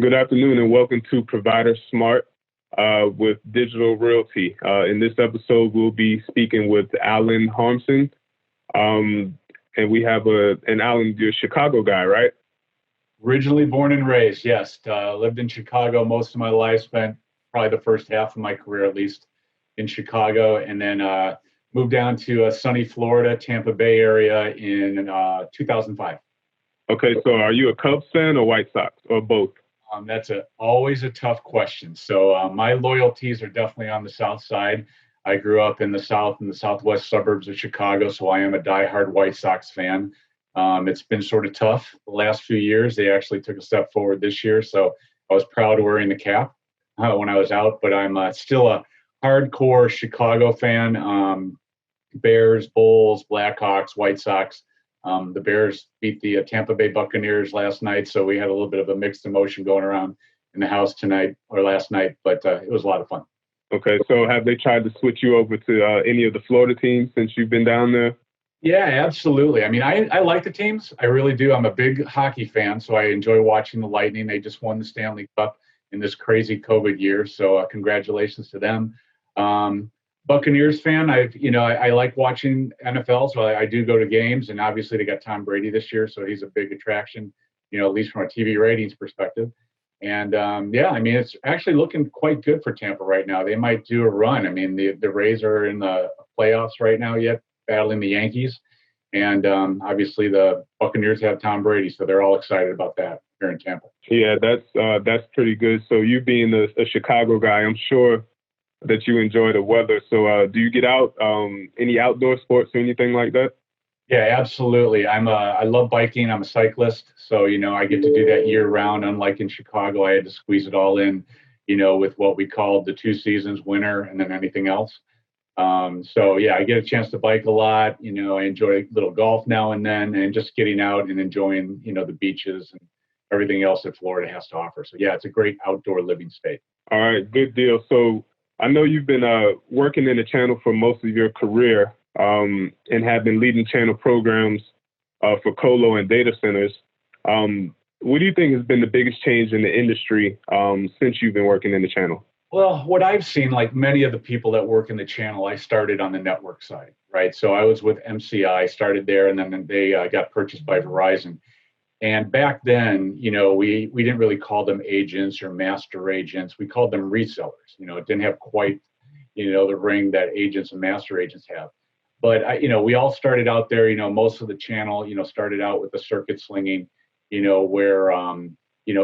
Good afternoon and welcome to ProviderSMART with Digital Realty. In this episode, we'll be speaking with Allen Harmsen. And we have and Allen, you're a Chicago guy, right? Originally born and raised, yes. Lived in Chicago most of my life, spent probably the first half of my career at least in Chicago, and then moved down to sunny Florida, Tampa Bay area in 2005. Okay, so are you a Cubs fan or White Sox or both? That's always a tough question. So my loyalties are definitely on the South side. I grew up in the South and the Southwest suburbs of Chicago, so I am a diehard White Sox fan. It's been sort of tough the last few years. They actually took a step forward this year, so I was proud of wearing the cap when I was out, but I'm still a hardcore Chicago fan. Bears, Bulls, Blackhawks, White Sox. The Bears beat the Tampa Bay Buccaneers last night, so we had a little bit of a mixed emotion going around in the house last night, but it was a lot of fun. Okay, so have they tried to switch you over to any of the Florida teams since you've been down there? Yeah, absolutely. I mean, I like the teams. I really do. I'm a big hockey fan, so I enjoy watching the Lightning. They just won the Stanley Cup in this crazy COVID year, so congratulations to them. Buccaneers fan. I like watching NFL, so I do go to games, and obviously they got Tom Brady this year, so he's a big attraction, at least from a TV ratings perspective. And I mean, it's actually looking quite good for Tampa right now. They might do a run. I mean, the Rays are in the playoffs right now yet, battling the Yankees, and obviously the Buccaneers have Tom Brady, so they're all excited about that here in Tampa. Yeah, that's pretty good. So you being a Chicago guy, I'm sure that you enjoy the weather. So do you get out any outdoor sports or anything like that? Yeah, absolutely. I love biking. I'm a cyclist, so I get to do that year round. Unlike in Chicago, I had to squeeze it all in, with what we called the 2 seasons, winter and then anything else. So yeah, I get a chance to bike a lot. I enjoy a little golf now and then, and just getting out and enjoying, the beaches and everything else that Florida has to offer. So yeah, it's a great outdoor living state. All right, good deal. So I know you've been working in the channel for most of your career and have been leading channel programs for colo and data centers. What do you think has been the biggest change in the industry since you've been working in the channel? Well, what I've seen, like many of the people that work in the channel, I started on the network side, right? So I was with MCI, started there, and then they got purchased by Verizon. And back then, we didn't really call them agents or master agents. We called them resellers. It didn't have quite, the ring that agents and master agents have. But, we all started out there, most of the channel, started out with the circuit slinging, where,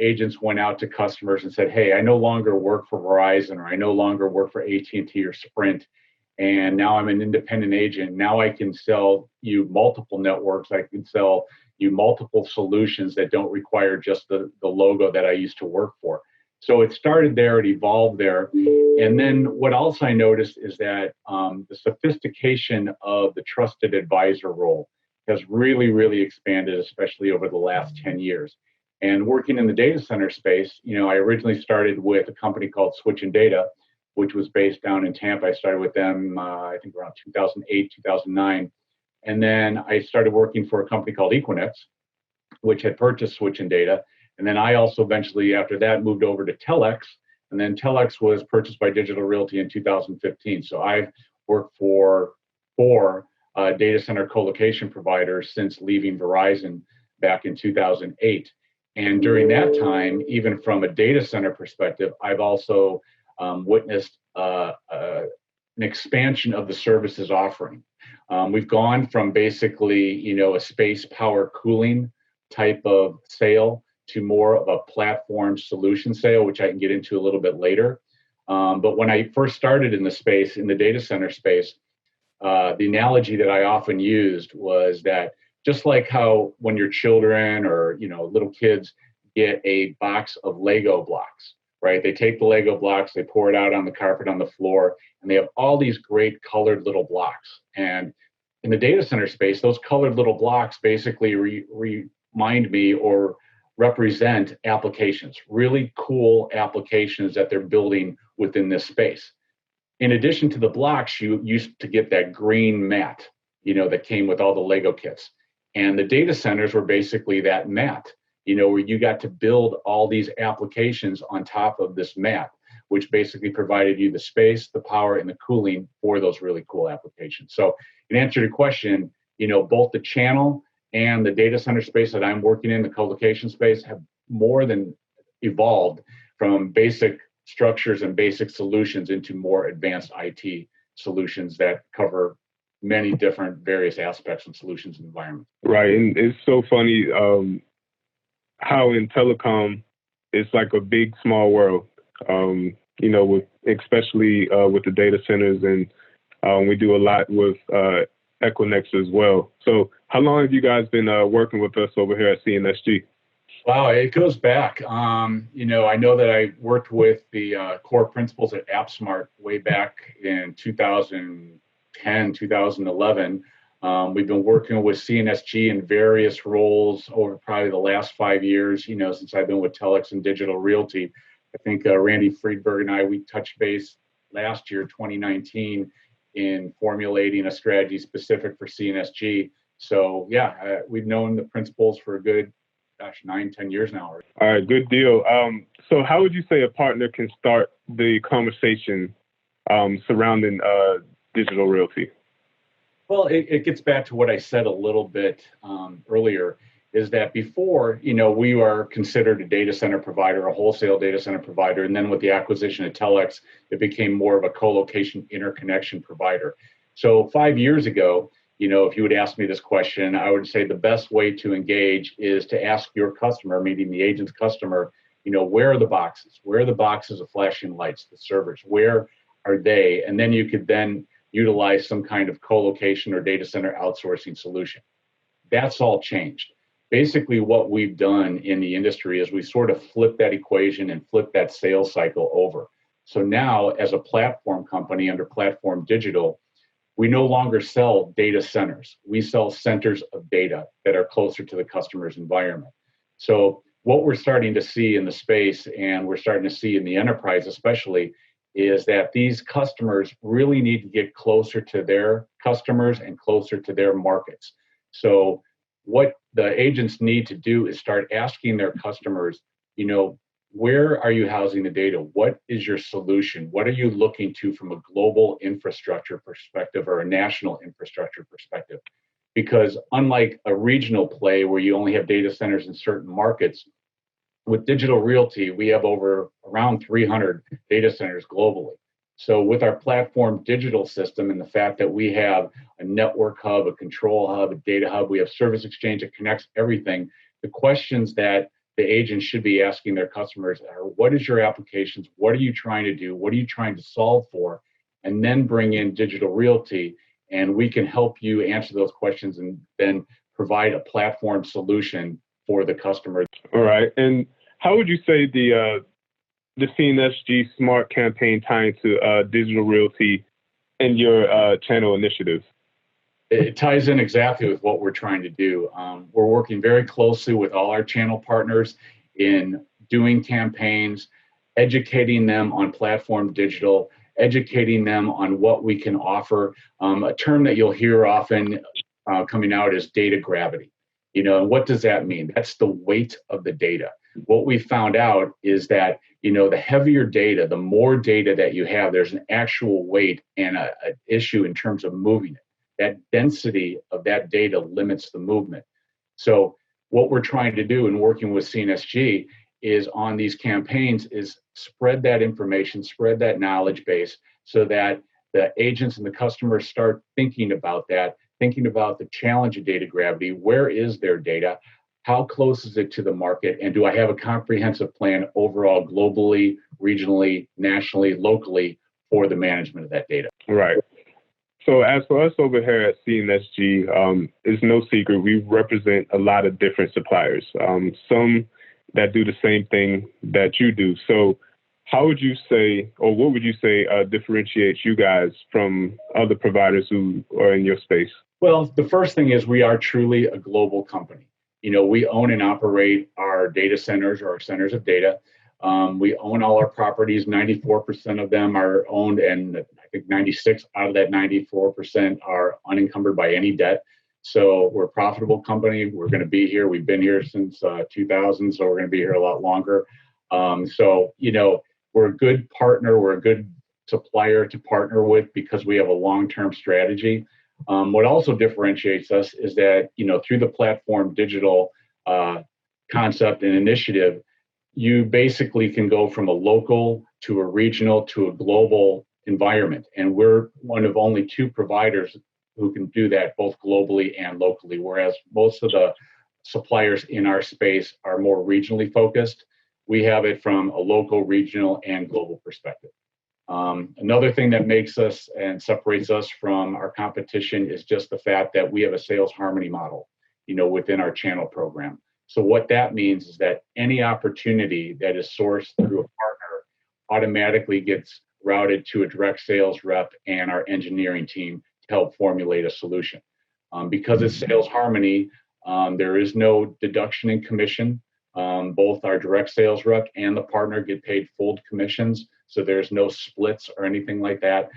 agents went out to customers and said, hey, I no longer work for Verizon, or I no longer work for AT&T or Sprint, and now I'm an independent agent. Now I can sell you multiple networks. I can sell you multiple solutions that don't require just the logo that I used to work for. So it started there, it evolved there. And then what else I noticed is that the sophistication of the trusted advisor role has really, really expanded, especially over the last 10 years. And working in the data center space, I originally started with a company called Switch and Data, which was based down in Tampa. I started with them, I think around 2008, 2009. And then I started working for a company called Equinix, which had purchased Switch and Data. And then I also eventually, after that, moved over to Telex. And then Telex was purchased by Digital Realty in 2015. So I've worked for 4 data center colocation providers since leaving Verizon back in 2008. And during that time, even from a data center perspective, I've also witnessed an expansion of the services offering. We've gone from basically, a space power cooling type of sale to more of a platform solution sale, which I can get into a little bit later. But when I first started in the space, in the data center space, the analogy that I often used was that just like how when your children or, little kids get a box of Lego blocks, right? They take the Lego blocks, they pour it out on the carpet on the floor, and they have all these great colored little blocks. And in the data center space, those colored little blocks basically remind me or represent applications, really cool applications that they're building within this space. In addition to the blocks, you used to get that green mat, that came with all the Lego kits. And the data centers were basically that mat. where you got to build all these applications on top of this map, which basically provided you the space, the power, and the cooling for those really cool applications. So in answer to your question, both the channel and the data center space that I'm working in, the co-location space, have more than evolved from basic structures and basic solutions into more advanced IT solutions that cover many different various aspects and solutions and environments. Right. And it's so funny how in telecom, it's like a big, small world, with especially with the data centers. And we do a lot with Equinix as well. So how long have you guys been working with us over here at CNSG? Wow, it goes back. I know that I worked with the core principals at AppSmart way back in 2010, 2011. We've been working with CNSG in various roles over probably the last 5 years, since I've been with Telex and Digital Realty. I think Randy Friedberg and I, we touched base last year, 2019, in formulating a strategy specific for CNSG. So yeah, we've known the principals for a good 9-10 years now already. All right, good deal. So how would you say a partner can start the conversation surrounding Digital Realty? Well, it gets back to what I said a little bit earlier, is that before, we are considered a data center provider, a wholesale data center provider. And then with the acquisition of Telex, it became more of a co-location interconnection provider. So 5 years ago, if you would ask me this question, I would say the best way to engage is to ask your customer, meaning the agent's customer, where are the boxes? Where are the boxes of flashing lights, the servers? Where are they? And then you could then utilize some kind of co-location or data center outsourcing solution. That's all changed. Basically, what we've done in the industry is we sort of flip that equation and flip that sales cycle over. So now, as a platform company under Platform Digital, we no longer sell data centers. We sell centers of data that are closer to the customer's environment. So what we're starting to see in the space, and we're starting to see in the enterprise especially, is that these customers really need to get closer to their customers and closer to their markets. So what the agents need to do is start asking their customers, where are you housing the data? What is your solution? What are you looking to from a global infrastructure perspective or a national infrastructure perspective? Because unlike a regional play where you only have data centers in certain markets, with Digital Realty, we have around 300 data centers globally. So with our Platform Digital system and the fact that we have a network hub, a control hub, a data hub, we have Service Exchange that connects everything, the questions that the agents should be asking their customers are, what is your applications? What are you trying to do? What are you trying to solve for? And then bring in Digital Realty, and we can help you answer those questions and then provide a platform solution for the customer. All right. And how would you say the CNSG Smart campaign tying to Digital Realty and your channel initiatives? It ties in exactly with what we're trying to do. We're working very closely with all our channel partners in doing campaigns, educating them on Platform Digital, educating them on what we can offer. A term that you'll hear often coming out is data gravity. And what does that mean? That's the weight of the data. What we found out is that, the heavier data, the more data that you have, there's an actual weight and an issue in terms of moving it. That density of that data limits the movement. So what we're trying to do in working with CNSG is on these campaigns is spread that information, spread that knowledge base so that the agents and the customers start thinking about that, thinking about the challenge of data gravity. Where is their data? How close is it to the market? And do I have a comprehensive plan overall, globally, regionally, nationally, locally for the management of that data? Right. So as for us over here at CNSG, it's no secret we represent a lot of different suppliers, some that do the same thing that you do. So how would you say, or what would you say differentiates you guys from other providers who are in your space? Well, the first thing is we are truly a global company. We own and operate our data centers or our centers of data. We own all our properties. 94% of them are owned, and I think 96 out of that 94% are unencumbered by any debt. So we're a profitable company. We're going to be here. We've been here since 2000, so we're going to be here a lot longer. So, we're a good partner. We're a good supplier to partner with because we have a long-term strategy. What also differentiates us is that, through the platform digital concept and initiative, you basically can go from a local to a regional to a global environment. And we're one of only 2 providers who can do that both globally and locally, whereas most of the suppliers in our space are more regionally focused. We have it from a local, regional, and global perspective. Another thing that makes us and separates us from our competition is just the fact that we have a sales harmony model, within our channel program. So what that means is that any opportunity that is sourced through a partner automatically gets routed to a direct sales rep and our engineering team to help formulate a solution. Because it's sales harmony, there is no deduction in commission. Both our direct sales rep and the partner get paid full commissions, so there's no splits or anything like that.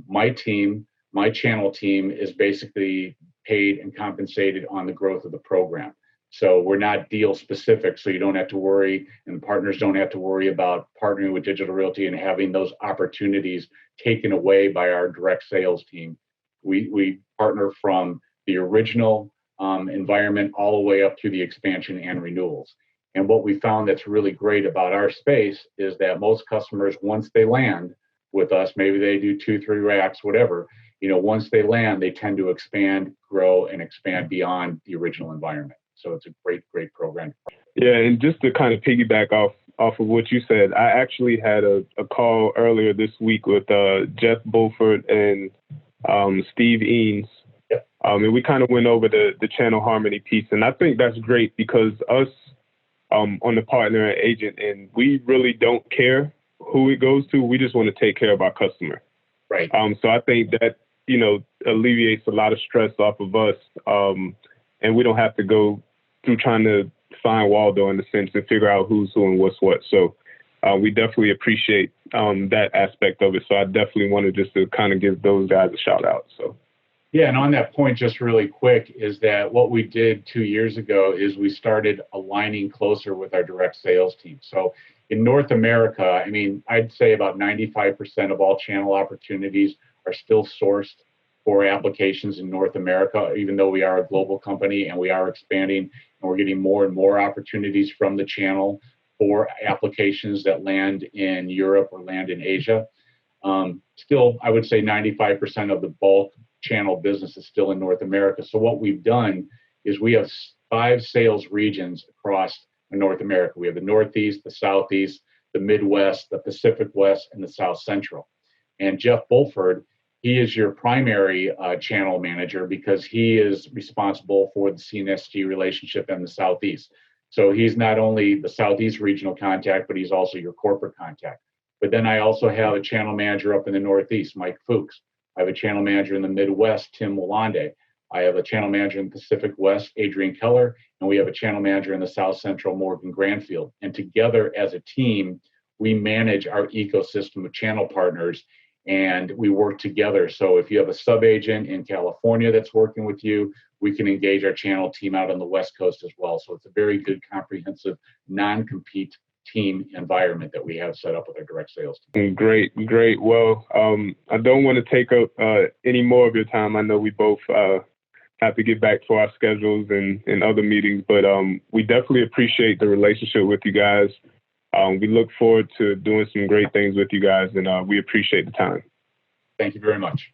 My channel team is basically paid and compensated on the growth of the program. So we're not deal specific, so you don't have to worry, and partners don't have to worry about partnering with Digital Realty and having those opportunities taken away by our direct sales team. We partner from the original environment all the way up to the expansion and renewals. And what we found that's really great about our space is that most customers, once they land with us, maybe they do 2-3 racks, whatever, once they land, they tend to expand, grow, and expand beyond the original environment. So it's a great, great program. Yeah, and just to kind of piggyback off of what you said, I actually had a call earlier this week with Jeff Bulford and Steve Eanes. Yep. And we kind of went over the channel harmony piece. And I think that's great because us on the partner and agent, and we really don't care who it goes to. We just want to take care of our customer. Right. So I think that, alleviates a lot of stress off of us. And we don't have to go through trying to find Waldo in the sense and figure out who's who and what's what. So we definitely appreciate that aspect of it. So I definitely wanted just to kind of give those guys a shout out. So. Yeah, and on that point, just really quick, is that what we did 2 years ago is we started aligning closer with our direct sales team. So in North America, I'd say about 95% of all channel opportunities are still sourced for applications in North America, even though we are a global company and we are expanding and we're getting more and more opportunities from the channel for applications that land in Europe or land in Asia. Still, I would say 95% of the bulk channel business is still in North America. So what we've done is we have 5 sales regions across North America. We have the Northeast, the Southeast, the Midwest, the Pacific West, and the South Central. And Jeff Bulford, he is your primary channel manager because he is responsible for the CNSG relationship in the Southeast. So he's not only the Southeast regional contact, but he's also your corporate contact. But then I also have a channel manager up in the Northeast, Mike Fuchs. I have a channel manager in the Midwest, Tim Walande. I have a channel manager in the Pacific West, Adrian Keller, and we have a channel manager in the South Central, Morgan Granfield. And together as a team, we manage our ecosystem of channel partners and we work together. So if you have a sub-agent in California that's working with you, we can engage our channel team out on the West Coast as well. So it's a very good, comprehensive, non-compete team environment that we have set up with our direct sales team. Great. Well, I don't want to take up any more of your time. I know we both have to get back to our schedules and other meetings, but we definitely appreciate the relationship with you guys. We look forward to doing some great things with you guys, and we appreciate the time. Thank you very much.